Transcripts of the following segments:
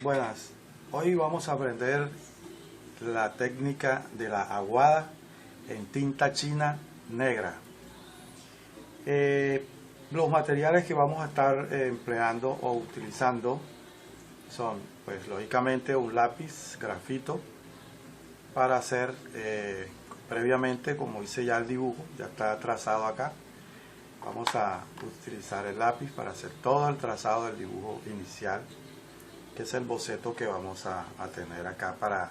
Buenas, hoy vamos a aprender la técnica de la aguada en tinta china negra. Los materiales que vamos a estar empleando o utilizando son, pues lógicamente, un lápiz grafito para hacer previamente, como hice ya el dibujo, ya está trazado acá. Vamos a utilizar el lápiz para hacer todo el trazado del dibujo inicial, que es el boceto que vamos a tener acá para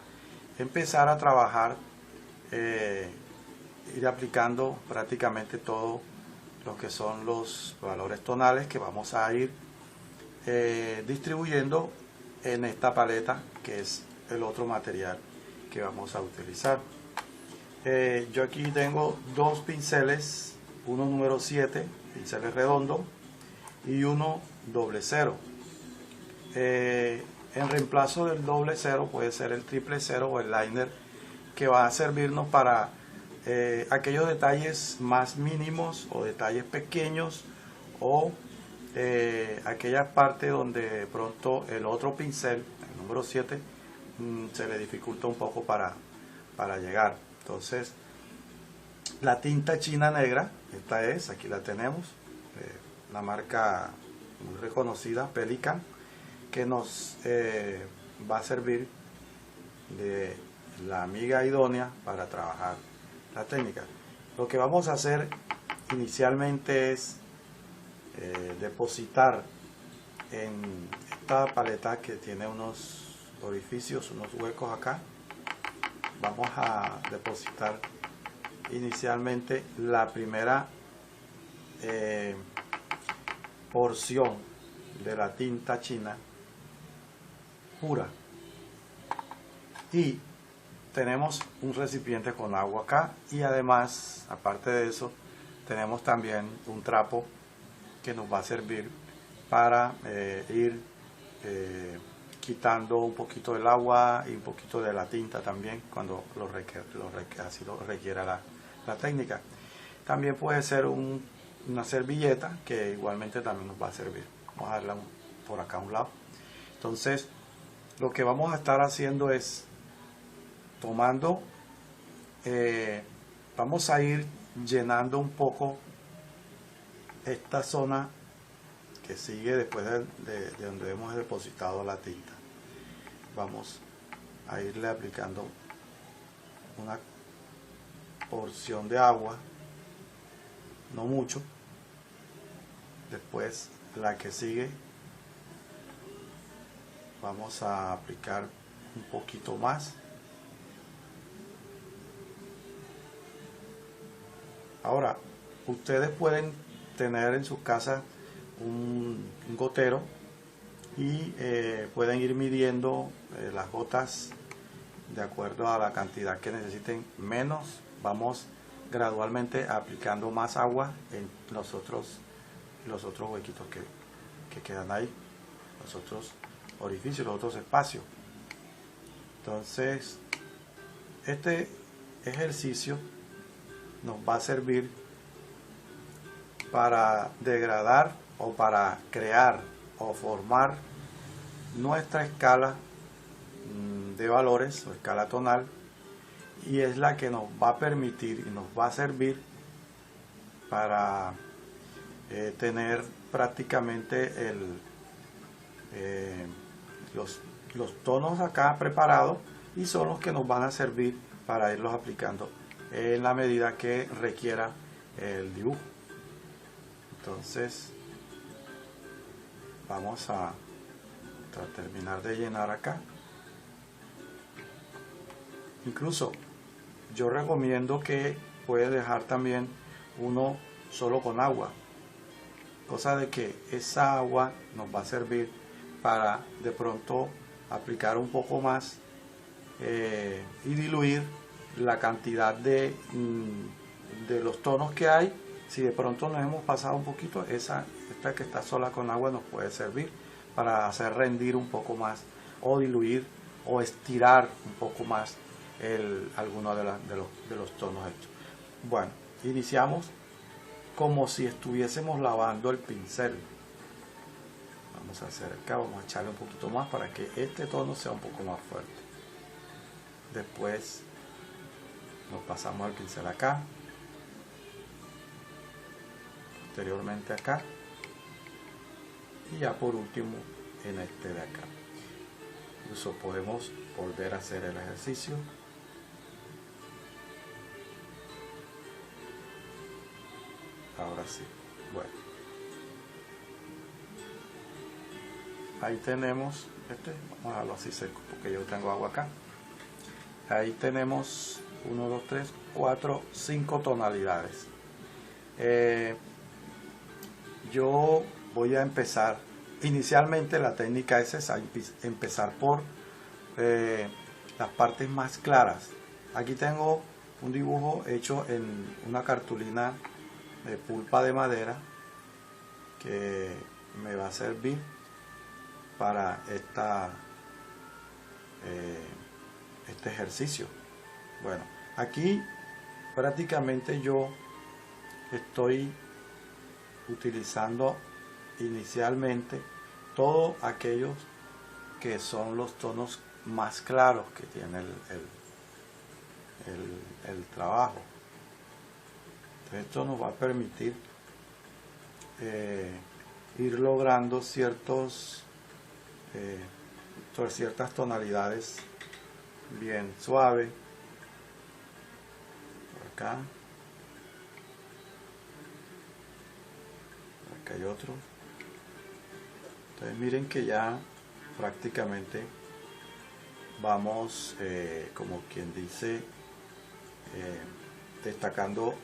empezar a trabajar, ir aplicando prácticamente todo lo que son los valores tonales que vamos a ir distribuyendo en esta paleta, que es el otro material que vamos a utilizar. Yo aquí tengo dos pinceles, uno número 7, pinceles redondos, y uno doble cero. En reemplazo del doble cero puede ser el triple cero o el liner, que va a servirnos para aquellos detalles más mínimos o detalles pequeños, o aquellas partes donde de pronto el otro pincel, el número 7, se le dificulta un poco para llegar. Entonces, la tinta china negra, esta es, aquí la tenemos, una marca muy reconocida, Pelikan, que nos va a servir de la amiga idónea para trabajar la técnica. Lo que vamos a hacer inicialmente es depositar en esta paleta, que tiene unos orificios, unos huecos acá. Vamos a depositar inicialmente la primera porción de la tinta china pura, y tenemos un recipiente con agua acá, y además, aparte de eso, tenemos también un trapo que nos va a servir para ir quitando un poquito del agua y un poquito de la tinta también cuando así lo requiera la técnica. También puede ser una servilleta, que igualmente también nos va a servir. Vamos a darla por acá a un lado. Entonces, lo que vamos a estar haciendo es tomando, vamos a ir llenando un poco esta zona que sigue después de donde hemos depositado la tinta. Vamos a irle aplicando una porción de agua, no mucho. Después, la que sigue, vamos a aplicar un poquito más. Ahora, ustedes pueden tener en sus casas un gotero, y pueden ir midiendo las gotas de acuerdo a la cantidad que necesiten. Menos, vamos gradualmente aplicando más agua en los otros huequitos que quedan ahí, los otros orificios, los otros espacios. Entonces, este ejercicio nos va a servir para degradar o para crear o formar nuestra escala de valores o escala tonal, y es la que nos va a permitir y nos va a servir para tener prácticamente los tonos acá preparados, y son los que nos van a servir para irlos aplicando en la medida que requiera el dibujo. Entonces, vamos a terminar de llenar acá. Incluso yo recomiendo que puede dejar también uno solo con agua, cosa de que esa agua nos va a servir para de pronto aplicar un poco más y diluir la cantidad de los tonos que hay. Si de pronto nos hemos pasado un poquito, esta que está sola con agua nos puede servir para hacer rendir un poco más, o diluir o estirar un poco más alguno de los tonos hechos. Bueno, iniciamos como si estuviésemos lavando el pincel. vamos a hacer acá, vamos a echarle un poquito más para que este tono sea un poco más fuerte. Después nos pasamos al pincel acá, posteriormente acá, y ya por último en este de acá. Incluso podemos volver a hacer el ejercicio. Ahora sí, bueno, ahí tenemos vamos a dejarlo así seco porque yo tengo agua acá. Ahí tenemos 1, 2, 3, 4, 5 tonalidades. Yo voy a empezar, inicialmente la técnica es esa, empezar por las partes más claras. Aquí tengo un dibujo hecho en una cartulina de pulpa de madera que me va a servir para este ejercicio. Bueno, aquí prácticamente yo estoy utilizando inicialmente todos aquellos que son los tonos más claros que tiene el trabajo. Entonces esto nos va a permitir ir logrando ciertas tonalidades bien suaves. Por acá hay otro. Entonces miren que ya prácticamente vamos como quien dice destacando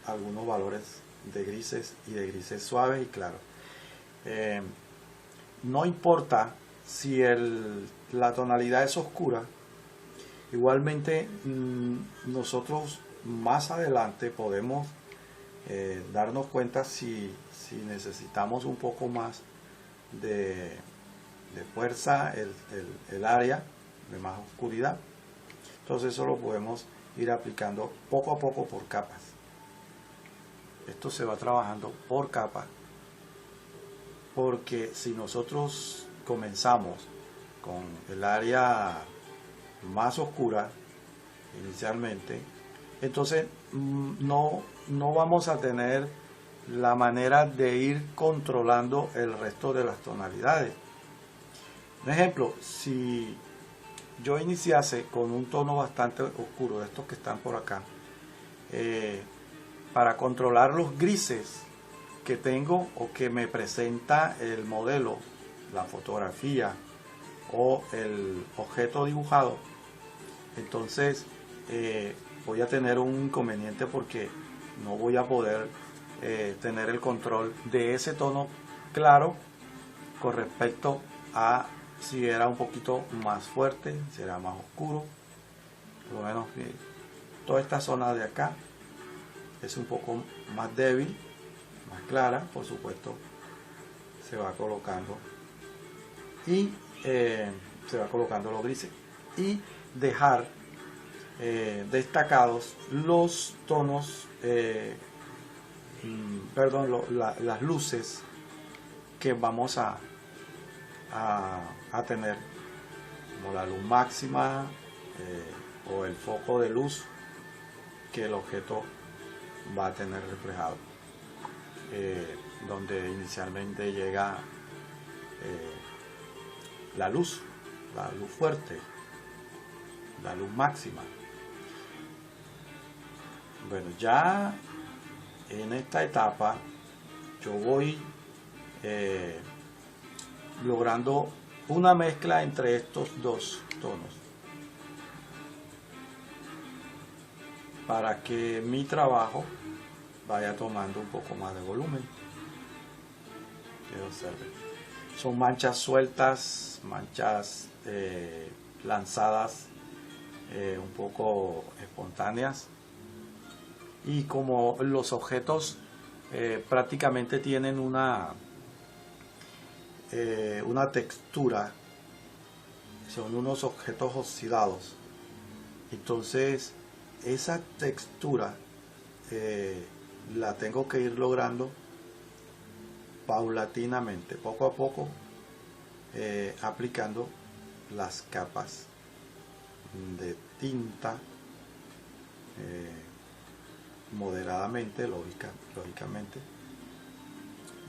algunos valores de grises y de grises suaves y claros. No importa si la tonalidad es oscura, igualmente nosotros más adelante podemos darnos cuenta si necesitamos un poco más de fuerza el área de más oscuridad. Entonces eso lo podemos ir aplicando poco a poco por capas. Esto se va trabajando por capas, porque si nosotros comenzamos con el área más oscura inicialmente, entonces no vamos a tener la manera de ir controlando el resto de las tonalidades. Un ejemplo, si yo iniciase con un tono bastante oscuro, de estos que están por acá, para controlar los grises que tengo o que me presenta el modelo, la fotografía o el objeto dibujado, entonces voy a tener un inconveniente porque no voy a poder tener el control de ese tono claro con respecto a si era un poquito más fuerte, si era más oscuro. Por lo menos toda esta zona de acá es un poco más débil, más clara, por supuesto se va colocando y se va colocando los grises y dejar destacados los tonos, las luces que vamos a tener, como la luz máxima o el foco de luz que el objeto va a tener reflejado, donde inicialmente llega la luz fuerte, la luz máxima. Bueno, ya en esta etapa yo voy logrando una mezcla entre estos dos tonos para que mi trabajo vaya tomando un poco más de volumen. Que observen, son manchas sueltas, manchas lanzadas, un poco espontáneas, y como los objetos prácticamente tienen una textura, son unos objetos oxidados, entonces esa textura la tengo que ir logrando paulatinamente, poco a poco, aplicando las capas de tinta moderadamente, lógicamente,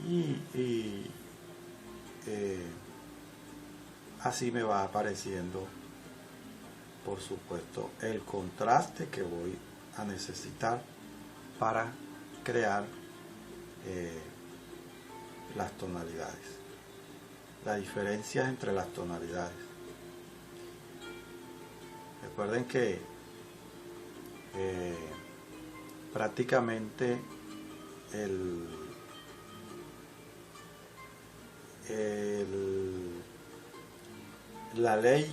y así me va apareciendo, por supuesto, el contraste que voy a necesitar para crear las tonalidades, la diferencia entre las tonalidades. Recuerden que prácticamente la ley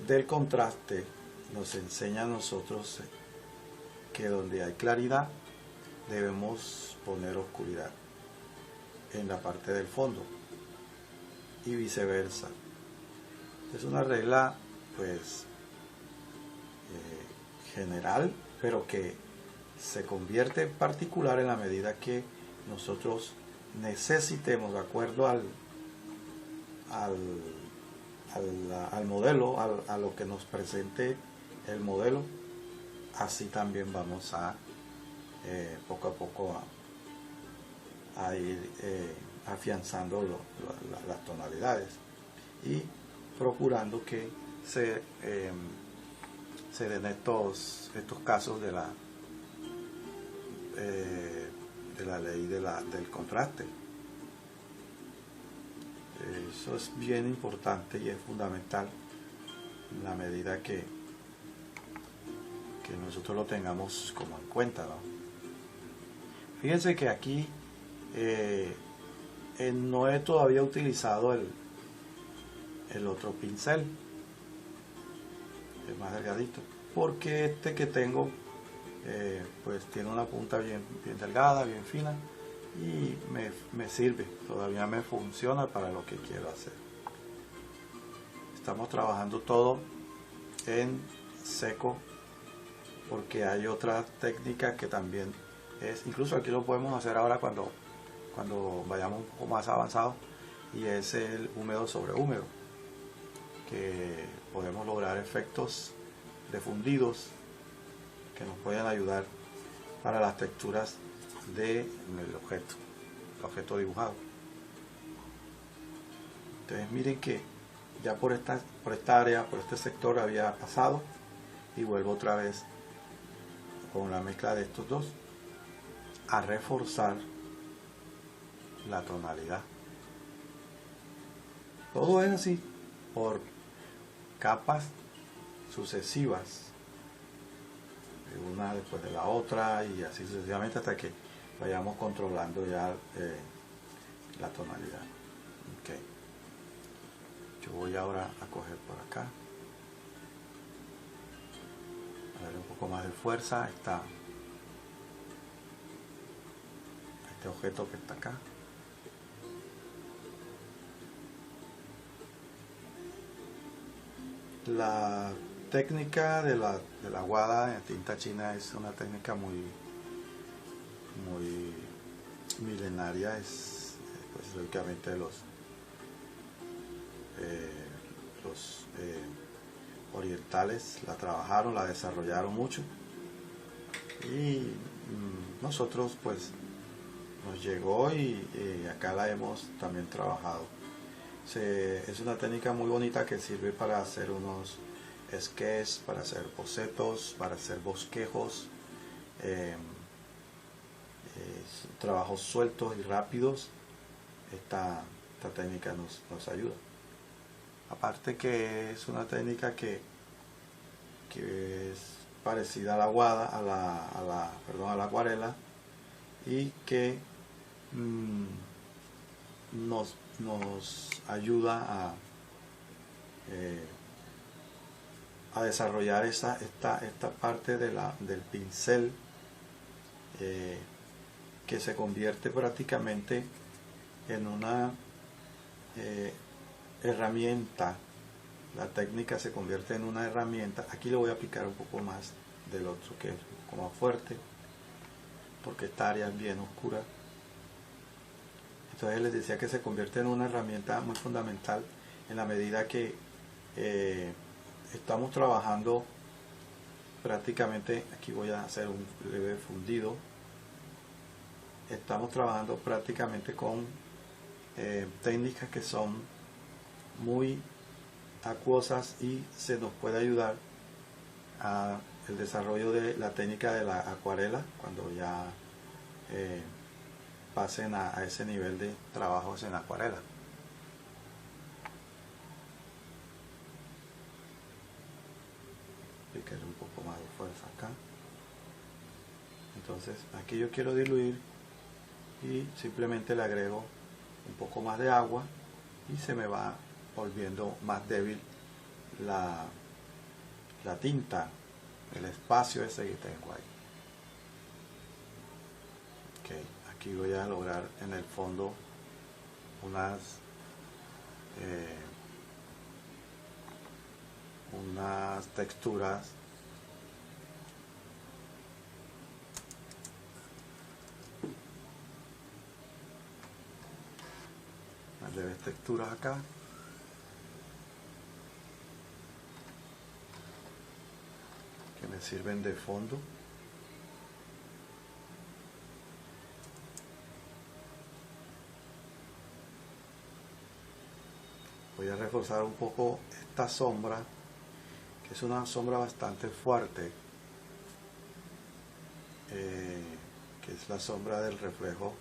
del contraste nos enseña a nosotros que donde hay claridad debemos poner oscuridad en la parte del fondo y viceversa. Es una regla pues general, pero que se convierte en particular en la medida que nosotros necesitemos, de acuerdo al modelo, a lo que nos presente el modelo, así también vamos a poco a poco a ir afianzando las tonalidades y procurando que se den estos casos de la ley del contraste. Eso es bien importante y es fundamental en la medida que nosotros lo tengamos como en cuenta, ¿no? Fíjense que aquí no he todavía utilizado el otro pincel, el más delgadito, porque este que tengo pues tiene una punta bien delgada, bien fina, y me sirve, todavía me funciona para lo que quiero hacer. Estamos trabajando todo en seco, porque hay otra técnica que también es, incluso aquí lo podemos hacer ahora cuando vayamos un poco más avanzados, y es el húmedo sobre húmedo, que podemos lograr efectos de fundidos que nos pueden ayudar para las texturas del objeto dibujado. Entonces miren que ya por esta área, por este sector había pasado, y vuelvo otra vez con la mezcla de estos dos a reforzar la tonalidad. Todo es así, por capas sucesivas, una después de la otra, y así sucesivamente hasta que vayamos controlando ya la tonalidad. Okay. Yo voy ahora a coger por acá, a darle un poco más de fuerza a este objeto que está acá. La técnica de la aguada en tinta china es una técnica muy milenaria. Es pues lógicamente los orientales la trabajaron, la desarrollaron mucho, y nosotros pues nos llegó y acá la hemos también trabajado. Es una técnica muy bonita que sirve para hacer unos sketches, para hacer bocetos, para hacer bosquejos, trabajos sueltos y rápidos. Esta técnica nos ayuda. Aparte que es una técnica que es parecida a la aguada, a la acuarela, y que nos ayuda a desarrollar esta parte del pincel, que se convierte prácticamente en una herramienta. La técnica se convierte en una herramienta. Aquí le voy a aplicar un poco más del otro, que es como fuerte, porque esta área es bien oscura. Entonces les decía que se convierte en una herramienta muy fundamental en la medida que estamos trabajando prácticamente, aquí voy a hacer un leve fundido, estamos trabajando prácticamente con técnicas que son muy acuosas y se nos puede ayudar a el desarrollo de la técnica de la acuarela cuando ya pasen a ese nivel de trabajos en acuarela. Aplicarle un poco más de fuerza acá. Entonces aquí yo quiero diluir y simplemente le agrego un poco más de agua y se me va volviendo más débil la tinta, el espacio ese que tengo ahí. Okay, aquí voy a lograr en el fondo unas texturas unas leves texturas acá. Que me sirven de fondo. Voy a reforzar un poco esta sombra, que es una sombra bastante fuerte, que es la sombra del reflejo,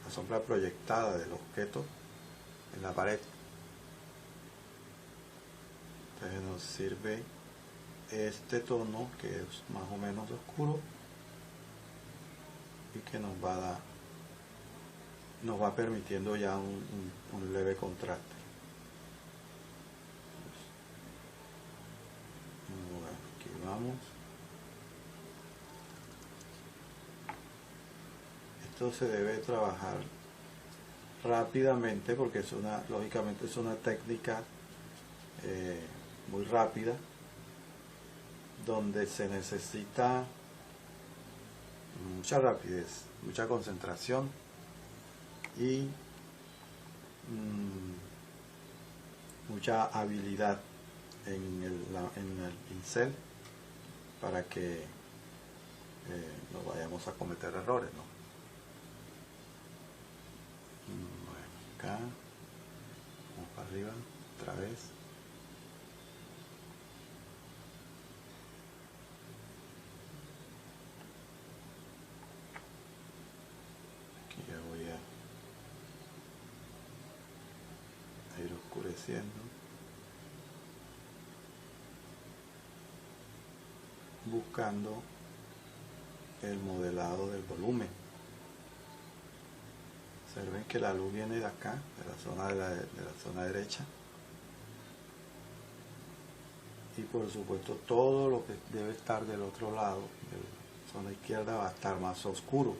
la sombra proyectada del objeto en la pared. Entonces nos sirve este tono que es más o menos oscuro y que nos va permitiendo ya un leve contraste. Bueno, aquí vamos. Esto se debe trabajar rápidamente porque lógicamente es una técnica muy rápida, donde se necesita mucha rapidez, mucha concentración y mucha habilidad en el pincel para que no vayamos a cometer errores, ¿no? Bueno, acá vamos para arriba otra vez. Aquí ya voy a ir oscureciendo, buscando el modelado del volumen. Observen que la luz viene de acá, de la zona derecha, y por supuesto todo lo que debe estar del otro lado, de la zona izquierda, va a estar más oscuro.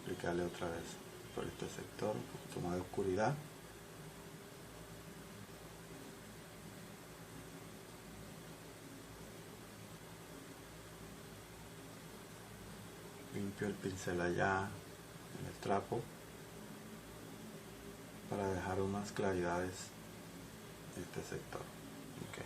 Aplicarle otra vez por este sector un poquito más de oscuridad. Limpio el pincel allá en el trapo para dejar unas claridades en este sector. Okay.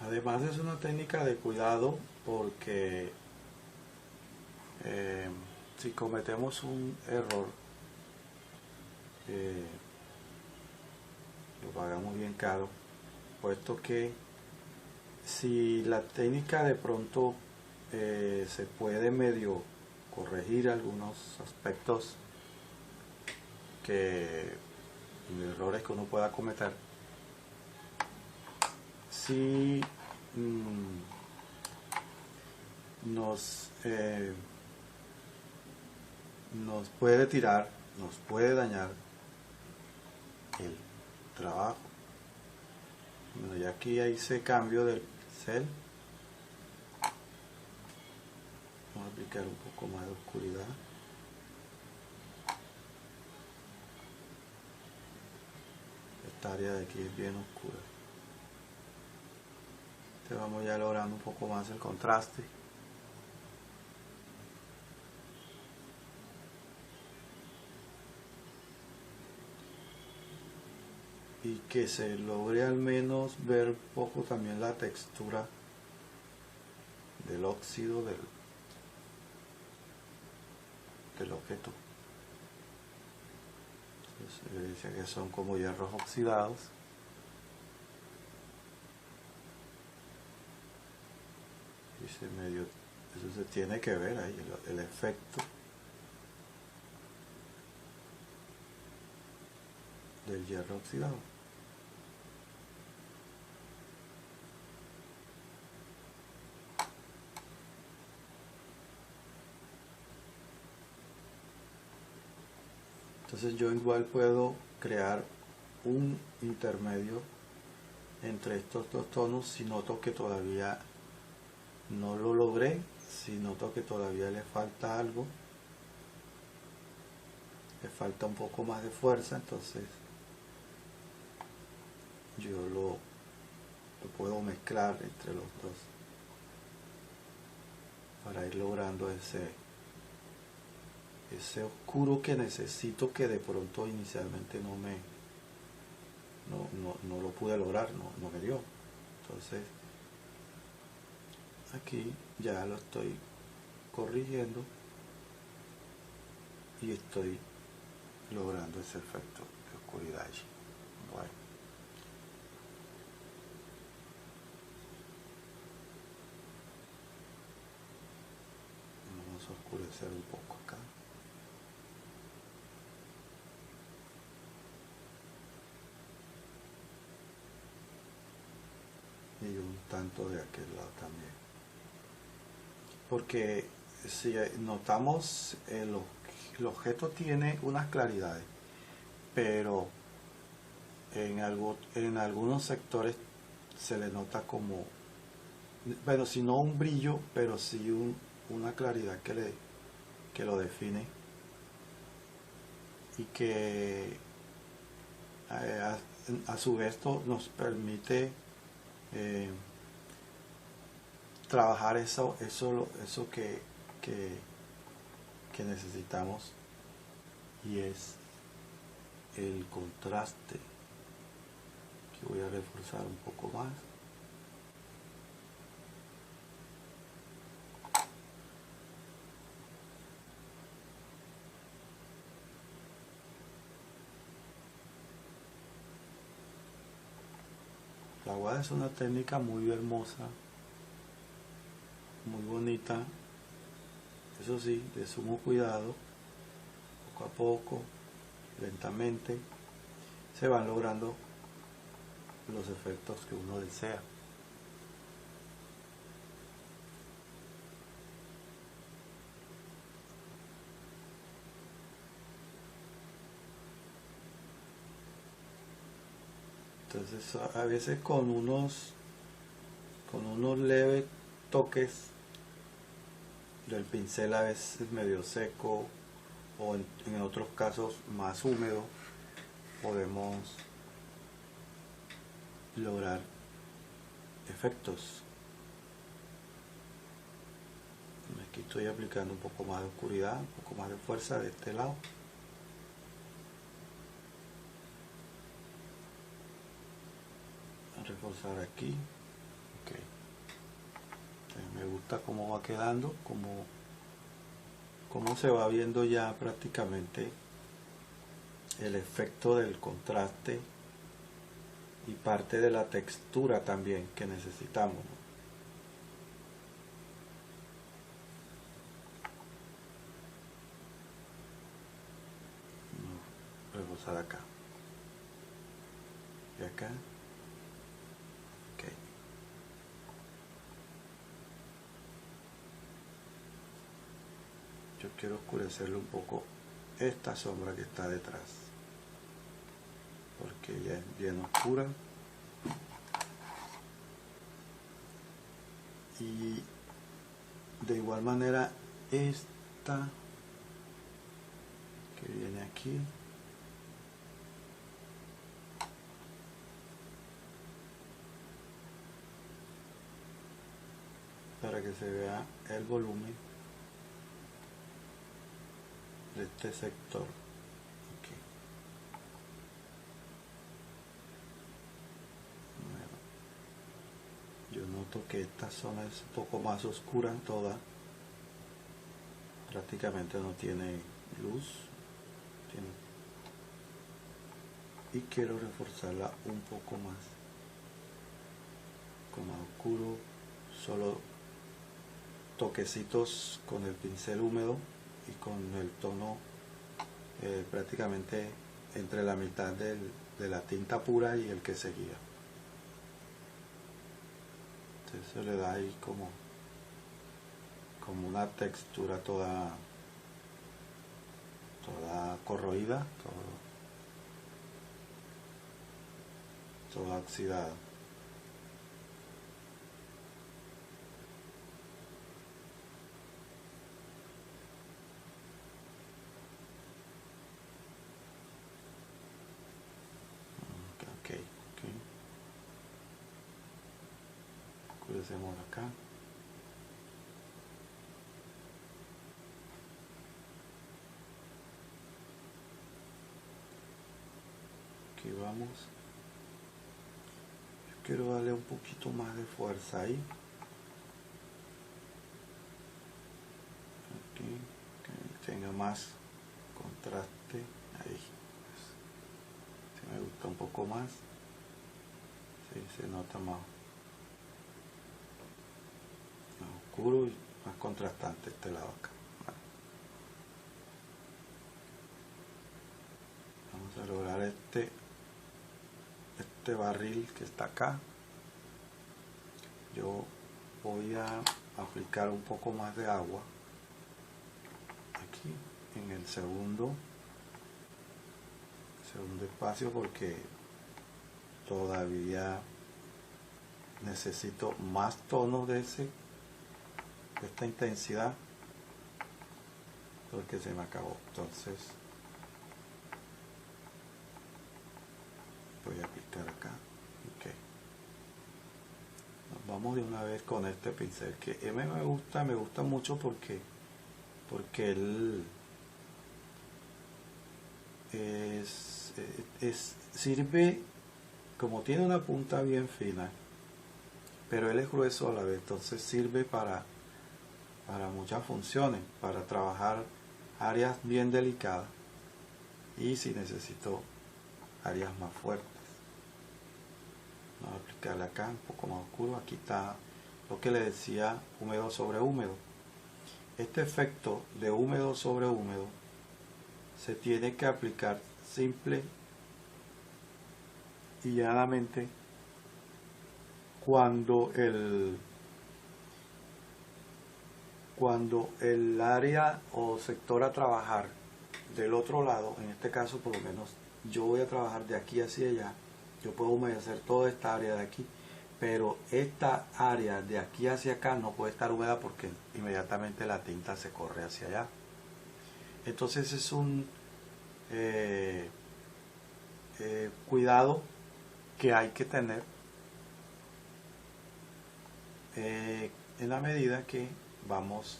Además es una técnica de cuidado porque si cometemos un error, lo pagamos bien caro, puesto que si la técnica de pronto se puede medio corregir algunos aspectos errores que uno pueda cometer, si nos puede tirar, nos puede dañar el trabajo. Bueno, ya aquí hice cambio del pincel. Vamos a aplicar un poco más de oscuridad. Esta área de aquí es bien oscura. Vamos ya logrando un poco más el contraste. Y que se logre al menos ver un poco también la textura del óxido del objeto. Entonces, evidencia que son como hierros oxidados. Y eso se tiene que ver ahí, el efecto del hierro oxidado. Entonces yo igual puedo crear un intermedio entre estos dos tonos si noto que todavía no lo logré, si noto que todavía le falta algo, le falta un poco más de fuerza, entonces yo lo puedo mezclar entre los dos para ir logrando ese oscuro que necesito, que de pronto inicialmente no lo pude lograr, no me dio. Entonces aquí ya lo estoy corrigiendo y estoy logrando ese efecto de oscuridad allí. Bueno, vamos a oscurecer un poco acá. Y un tanto de aquel lado también, porque si notamos el objeto tiene unas claridades, pero en algunos sectores se le nota como, bueno, si no un brillo, pero sí una claridad que lo define, y que a su vez esto nos permite trabajar eso que necesitamos, y es el contraste, que voy a reforzar un poco más. La aguada es una técnica muy hermosa, muy bonita, eso sí, de sumo cuidado. Poco a poco, lentamente, se van logrando los efectos que uno desea. Entonces a veces con unos leves toques del pincel, a veces medio seco o en otros casos más húmedo, podemos lograr efectos. Aquí estoy aplicando un poco más de oscuridad, un poco más de fuerza de este lado. A reforzar aquí. Okay. Me gusta cómo va quedando, cómo se va viendo ya prácticamente el efecto del contraste y parte de la textura también que necesitamos, ¿no? reforzar acá y acá. Okay. Yo quiero oscurecerle un poco esta sombra que está detrás, porque ya es bien oscura. Y de igual manera esta que viene aquí, para que se vea el volumen de este sector. Okay. Bueno, yo noto que esta zona es un poco más oscura en toda, prácticamente no tiene luz, y quiero reforzarla un poco más, con más oscuro, solo toquecitos con el pincel húmedo y con el tono prácticamente entre la mitad de la tinta pura y el que seguía. Entonces se le da ahí como una textura toda corroída, toda oxidada. Okay. Oscurecemos acá. Aquí vamos. Yo quiero darle un poquito más de fuerza ahí. Aquí, que tenga más contraste ahí. Si me gusta un poco más, sí, se nota más oscuro y más contrastante este lado acá. Vamos a lograr este barril que está acá. Yo voy a aplicar un poco más de agua aquí en el segundo espacio, porque todavía necesito más tonos de esta intensidad, porque se me acabó. Entonces voy a aplicar acá. Okay. Nos vamos de una vez con este pincel que me gusta mucho porque él sirve, como tiene una punta bien fina, pero él es grueso a la vez, entonces sirve para muchas funciones, para trabajar áreas bien delicadas y si necesito áreas más fuertes. Vamos a aplicarle acá un poco más oscuro. Aquí está lo que le decía, húmedo sobre húmedo. Este efecto de húmedo sobre húmedo se tiene que aplicar simple y llanamente cuando el área o sector a trabajar del otro lado, en este caso por lo menos yo voy a trabajar de aquí hacia allá, yo puedo humedecer toda esta área de aquí, pero esta área de aquí hacia acá no puede estar húmeda porque inmediatamente la tinta se corre hacia allá. Entonces es un cuidado que hay que tener en la medida que vamos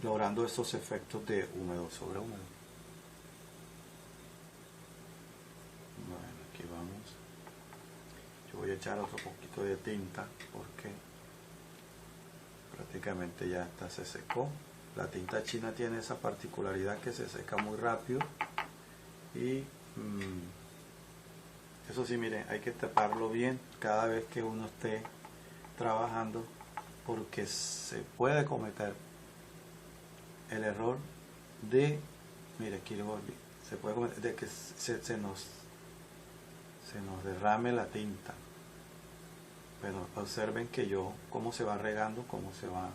logrando estos efectos de húmedo sobre húmedo. Bueno, aquí vamos. Yo voy a echar otro poquito de tinta porque prácticamente ya esta se secó. La tinta china tiene esa particularidad que se seca muy rápido y eso sí, miren, hay que taparlo bien cada vez que uno esté trabajando, porque se puede cometer el error de Mire, aquí se puede cometer de que se nos derrame la tinta. Pero observen que cómo se va regando, cómo se va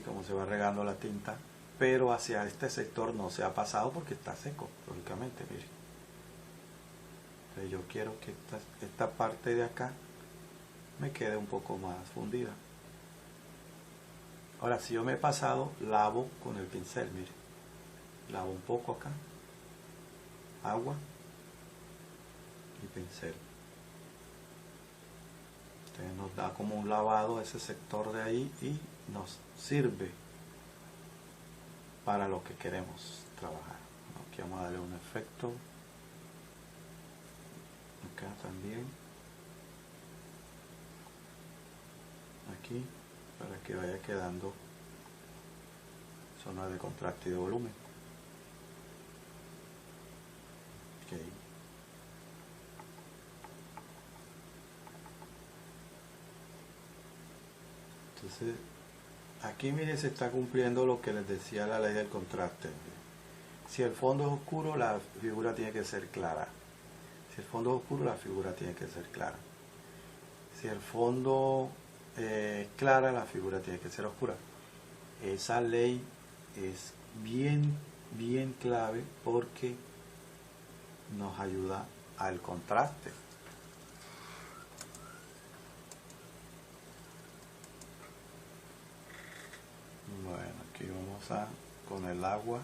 cómo se va regando la tinta, pero hacia este sector no se ha pasado porque está seco, lógicamente. Miren, entonces yo quiero que esta parte de acá me quede un poco más fundida. Ahora, si yo me he pasado, lavo con el pincel. Miren, lavo un poco acá, agua y pincel. Entonces nos da como un lavado ese sector de ahí y nos sirve para lo que queremos trabajar. Aquí vamos a darle un efecto. Acá también. Aquí, para que vaya quedando zona de contraste y de volumen. Okay. Entonces, aquí miren, se está cumpliendo lo que les decía la ley del contraste. Si el fondo es oscuro, la figura tiene que ser clara. Si el fondo es oscuro, la figura tiene que ser clara. Si el fondo es clara, la figura tiene que ser oscura. Esa ley es bien clave porque nos ayuda al contraste. Bueno, aquí vamos con el agua,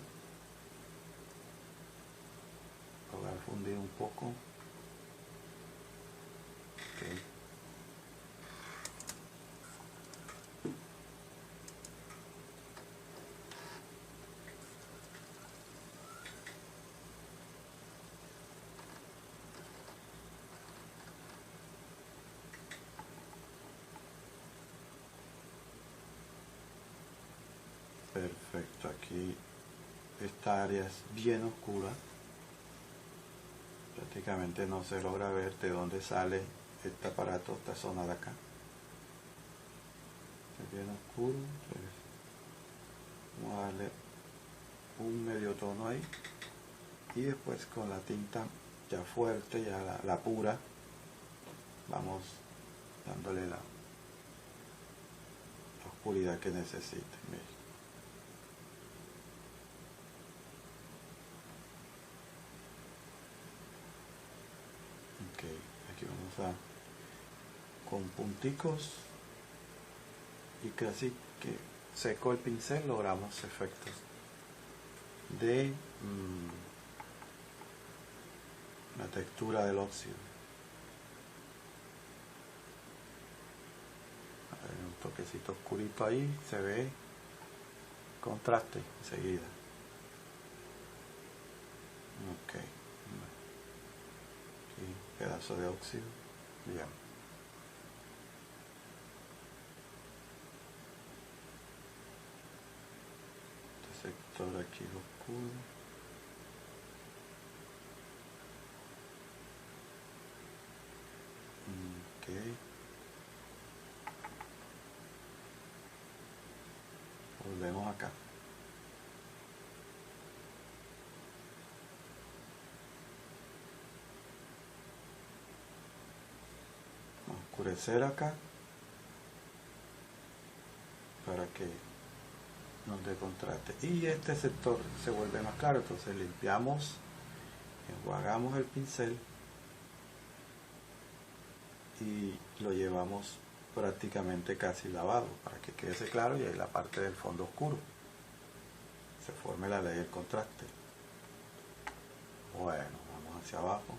lograr fundir un poco. Okay. Perfecto, aquí esta área es bien oscura, prácticamente no se logra ver de dónde sale este aparato, esta zona de acá. Es bien oscuro, entonces vamos a darle un medio tono ahí y después con la tinta ya fuerte, ya la pura, vamos dándole la oscuridad que necesite. Miren. Ok, aquí vamos con punticos y casi que seco el pincel logramos efectos de la textura del óxido. Hay un toquecito oscurito ahí, se ve contraste enseguida. Ok, aquí pedazo de óxido, bien. Este sector aquí oscuro. Ok. Volvemos acá. Vamos a oscurecer acá para que nos dé contraste. Y este sector se vuelve más claro, entonces limpiamos, enjuagamos el pincel y lo llevamos prácticamente casi lavado para que quede claro y ahí la parte del fondo oscuro se forme la ley del contraste. Bueno, vamos hacia abajo.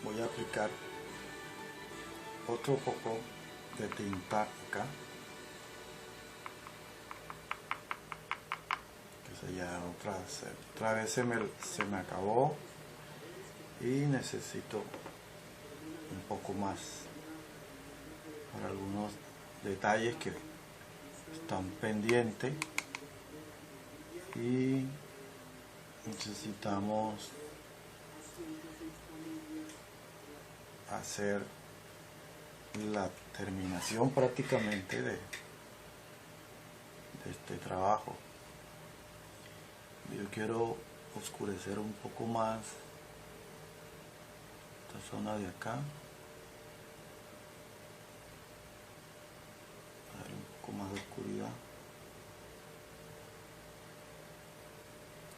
Voy a aplicar otro poco de tinta acá, que se ya otra vez se me acabó y necesito un poco más para algunos detalles que están pendientes y necesitamos hacer la terminación prácticamente de este trabajo. Yo quiero oscurecer un poco más esta zona de acá, darle un poco más de oscuridad,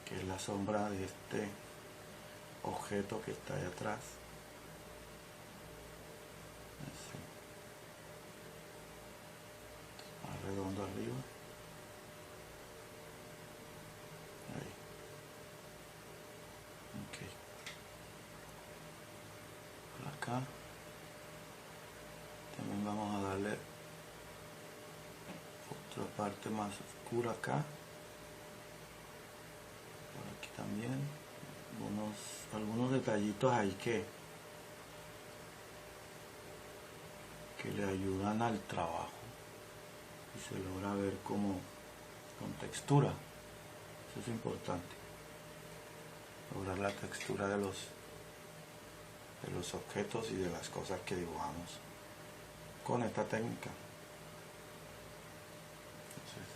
que es la sombra de este objeto que está ahí atrás. Así. Más redondo arriba. Ahí. Ok. Por acá. También vamos a darle otra parte más oscura acá. Por aquí también. Algunos detallitos ahí que le ayudan al trabajo y se logra ver como con textura. Eso es importante, lograr la textura de los objetos y de las cosas que dibujamos con esta técnica. Entonces,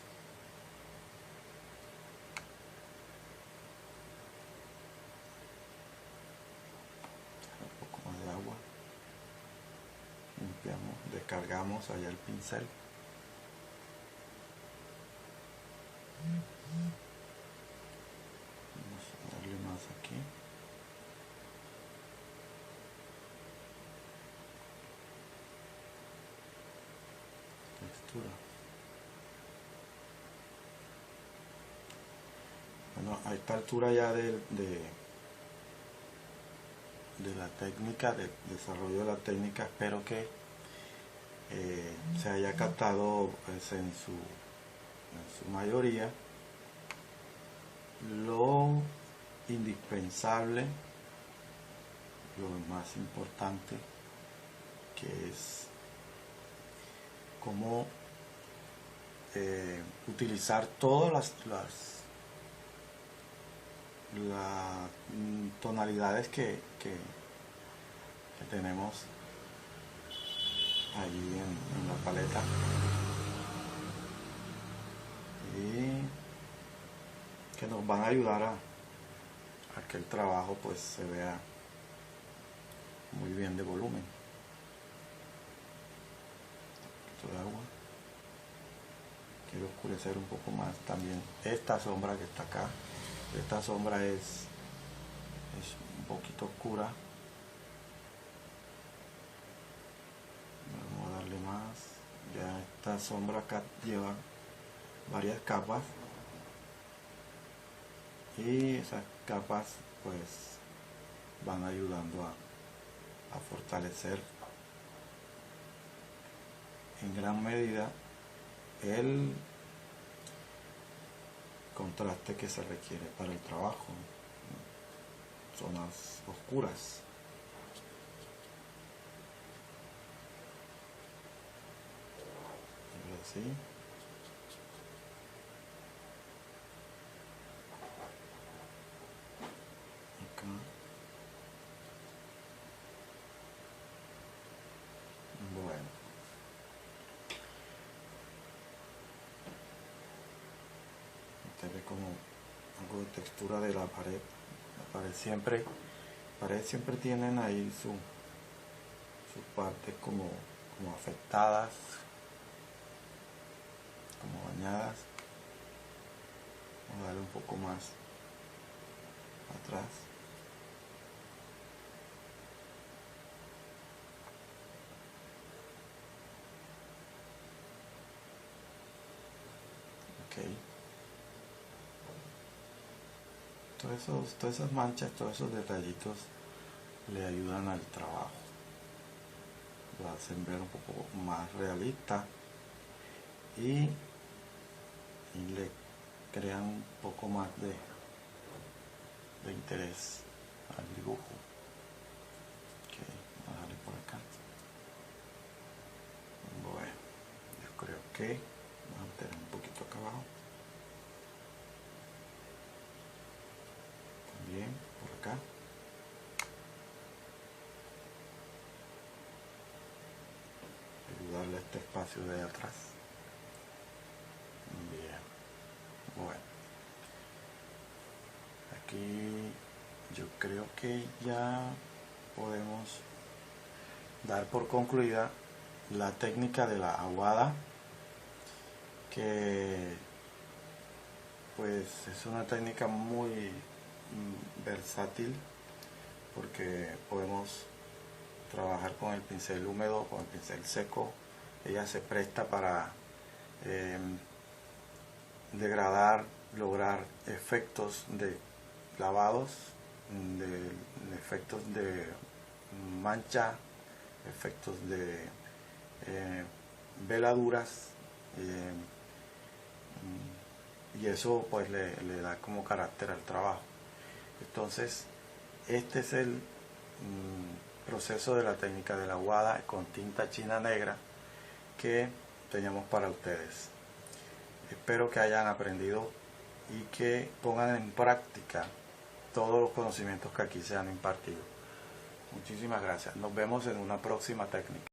un poco más de agua, limpiamos, descargamos allá el pincel. Vamos a darle más aquí. Textura. Bueno, a esta altura ya de la técnica, del desarrollo de la técnica, espero que se haya captado pues, en su mayoría lo indispensable, lo más importante, que es cómo utilizar todas las tonalidades que tenemos allí en la paleta, y que nos van a ayudar a que el trabajo pues se vea muy bien de volumen. Un poquito de agua. Quiero oscurecer un poco más también esta sombra que está acá. Esta sombra es un poquito oscura. Vamos a darle más. Ya esta sombra acá lleva varias capas, y esas capas pues van ayudando a fortalecer en gran medida el contraste que se requiere para el trabajo. Zonas oscuras. Así. Acá. Bueno. Se ve como algo de textura de la pared. La pared siempre tienen ahí sus partes como afectadas, como dañadas. Vamos a darle un poco más atrás. Okay. Todas esas manchas, todos esos detallitos le ayudan al trabajo, lo hacen ver un poco más realista y le crean un poco más de interés al dibujo. Okay, vamos a darle por acá. Bueno, yo creo que vamos a tener un poquito acá abajo. También por acá. ponerle este espacio de atrás. Bien, bueno, aquí yo creo que ya podemos dar por concluida la técnica de la aguada, que pues es una técnica muy versátil, porque podemos trabajar con el pincel húmedo, con el pincel seco. Ella se presta para degradar, lograr efectos de lavados, de efectos de mancha, efectos de veladuras, y eso pues le da como carácter al trabajo. Entonces este es el proceso de la técnica de la aguada con tinta china negra que teníamos para ustedes. Espero que hayan aprendido y que pongan en práctica todos los conocimientos que aquí se han impartido. Muchísimas gracias. Nos vemos en una próxima técnica.